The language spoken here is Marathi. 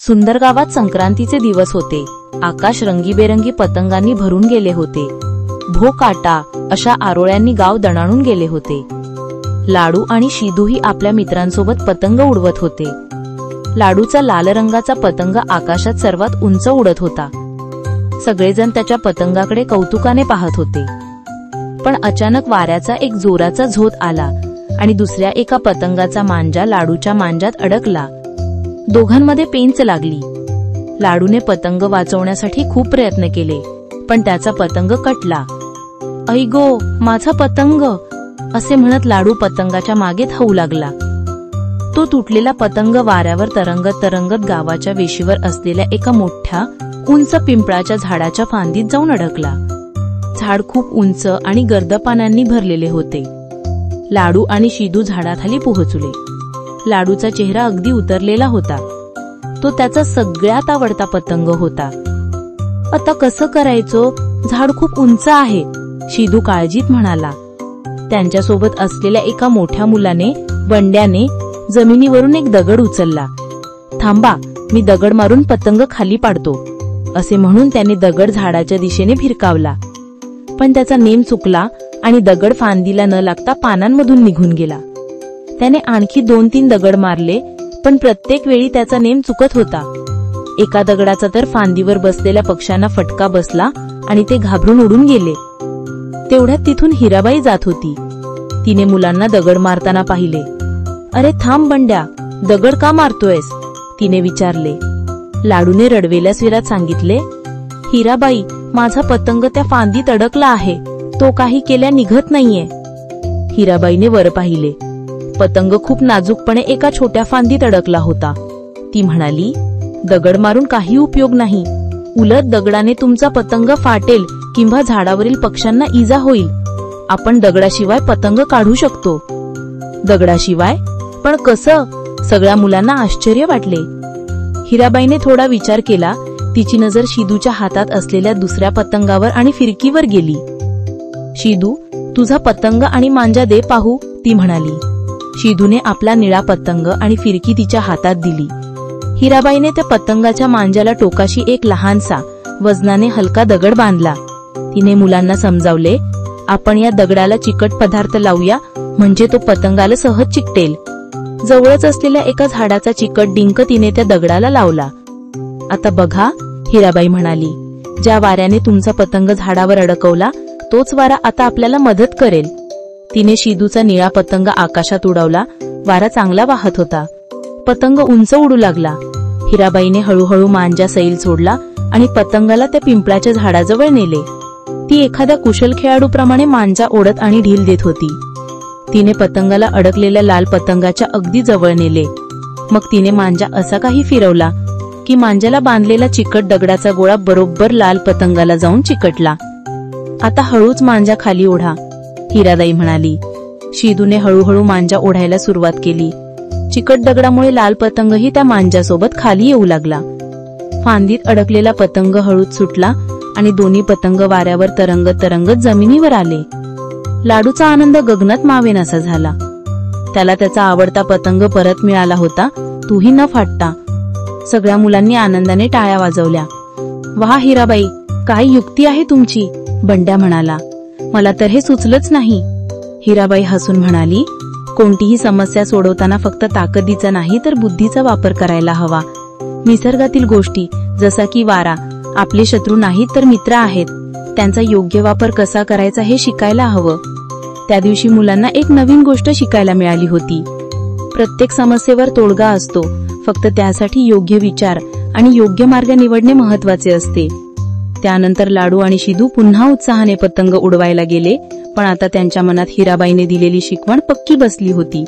सुंदर गावात संक्रांतीचे दिवस होते। आकाश रंगीबेरंगी पतंगांनी भरून गेले होते। भो काटा अशा आरोळ्यांनी गाव दणाणून गेले होते। लाडू आणि शिदूही आपल्या मित्रांसोबत पतंग उडवत होते। लाडूचा लाल रंगाचा पतंग आकाशात सर्वात उंच उडत होता। सगळेजण त्याच्या पतंगाकडे कौतुकाने पाहत होते। पण अचानक वाऱ्याचा एक जोराचा झोत आला आणि दुसऱ्या एका पतंगाचा मांजा लाडूच्या मांजात अडकला। दोघांमध्ये पेंच लागली। लाडूने पतंग वाचवण्यासाठी खूप प्रयत्न केले, पण त्याचा पतंग कटला। "ऐ गो, माझा पतंग!" असे म्हणत लाडू पतंगाच्या मागे धावू लागला। तो तुटलेला पतंग वाऱ्यावर तरंगत तरंगत गावाच्या वेशीवर असलेल्या एका मोठ्या उंच पिंपळाच्या झाडाच्या फांदीत जाऊन अडकला। झाड खूप उंच आणि गर्द पानांनी भरलेले होते। लाडू आणि शिदू झाडाखाली पोहोचले। लाडूचा चेहरा अगदी उतरलेला होता। तो त्याचा सगळ्यात आवडता पतंग होता। "आता कसं करायचं? झाड खूप उंच आहे," शिदू काळजीत म्हणाला। त्यांच्यासोबत असलेल्या एका मोठ्या मुलाने बंड्याने जमिनीवरून एक दगड उचलला। "थांबा, मी दगड मारून पतंग खाली पाडतो," असे म्हणून त्याने दगड झाडाच्या दिशेने भिरकावला। पण त्याचा नेम चुकला आणि दगड फांदीला न लागता पानांमधून निघून गेला। त्याने आणखी 2-3 दगड मारले, पण प्रत्येक वेळी त्याचा नेम चुकत होता। एका दगडाचा तर फांदीवर बसलेल्या पक्ष्यांना फटका बसला आणि ते घाबरून उडून गेले। तेवढ्यात तिथून हिराबाई जात होती। तिने मुलांना दगड मारताना पाहिले। "अरे थांब बंड्या, दगड का मारतोयस?" तिने विचारले। लाडूने रडवेल्या स्वीरात सांगितले, "हिराबाई, माझा पतंग त्या फांदीत अडकला आहे, तो काही केल्या निघत नाहीये." हिराबाईने वर पाहिले। पतंग खूप नाजूकपणे एका छोट्या फांदीत अडकला होता। ती म्हणाली, "दगड मारून काही उपयोग नाही, उलट दगडाने तुमचा पतंग फाटेल किंवा झाडावरील पक्ष्यांना इजा होईल। आपण दगडाशिवाय पतंग काढू शकतो." "दगडाशिवाय? पण कसं?" सगळ्या मुलांना आश्चर्य वाटले। हिराबाईने थोडा विचार केला। तिची नजर शिदूच्या हातात असलेल्या दुसऱ्या पतंगावर आणि फिरकीवर गेली। "शिदू, तुझा पतंग आणि मांजा दे पाहू," ती म्हणाली। शिदूने आपला निळा पतंग आणि फिरकी तिच्या हातात दिली। हिराबाईने त्या पतंगाच्या मांजाला टोकाशी एक लहानसा वजनाने हलका दगड बांधला। तिने मुलांना समजावले, "आपण या दगडाला चिकट पदार्थ लावूया, म्हणजे तो पतंगाला सहज चिकटेल." जवळच असलेल्या एका झाडाचा चिकट डिंक तिने त्या दगडाला लावला। "आता बघा," हिराबाई म्हणाली, "ज्या वाऱ्याने तुमचा पतंग झाडावर अडकवला, तोच वारा आता आपल्याला मदत करेल." तिने शिदूचा निळा पतंग आकाशात उडवला। वारा चांगला वाहत होता। पतंग उंच उडू लागला। हिराबाईने हळूहळू मांजा सैल सोडला आणि पतंगाला त्या पिंपळाच्या झाडाजवळ नेले। ती एखाद्या कुशल खेळाडूप्रमाणे मांजा ओढत आणि ढील देत होती। तिने पतंगाला अडकलेल्या लाल पतंगाच्या अगदी जवळ नेले। मग तिने मांजा असा काही फिरवला की मांजाला बांधलेला चिकट दगडाचा गोळा बरोबर लाल पतंगाला जाऊन चिकटला। "आता हळूच मांजा खाली ओढा," हिराबाई म्हणाली। शिदूने हळूहळू मांजा ओढायला सुरुवात केली। चिकट दगडामुळे लाल पतंगही त्या मांजासोबत खाली येऊ लागला। फांदीत अडकलेला पतंग हळूच सुटला आणि दोन्ही पतंग वाऱ्यावर तरंगत तरंगत जमिनीवर आले। लाडूचा आनंद गगनात मावेनासा झाला। त्याला त्याचा आवडता पतंग परत मिळाला होता, तोही न फाटता। सगळ्या मुलांनी आनंदाने टाळ्या वाजवल्या। "वाह हिराबाई, काय युक्ती आहे तुमची," बंड्या म्हणाला। "मला तर हे सुचलंच नाही." हिराबाई हसून म्हणाली, "कोणतीही समस्या सोडवताना फक्त ताकदीचा नाही तर बुद्धीचा वापर करायला हवा। निसर्गातील गोष्टी जसा की वारा आपले शत्रू नाहीत तर मित्र आहेत, त्यांचा योग्य वापर कसा करायचा हे शिकायला हवं." त्या दिवशी मुलांना एक नवीन गोष्ट शिकायला मिळाली होती। प्रत्येक समस्येवर तोडगा असतो, फक्त त्यासाठी योग्य विचार आणि योग्य मार्ग निवडणे महत्वाचे असते। त्यानंतर लाडू आणि शिदू पुन्हा उत्साहाने पतंग उडवायला गेले, पण आता त्यांच्या मनात हिराबाईने दिलेली शिकवण पक्की बसली होती।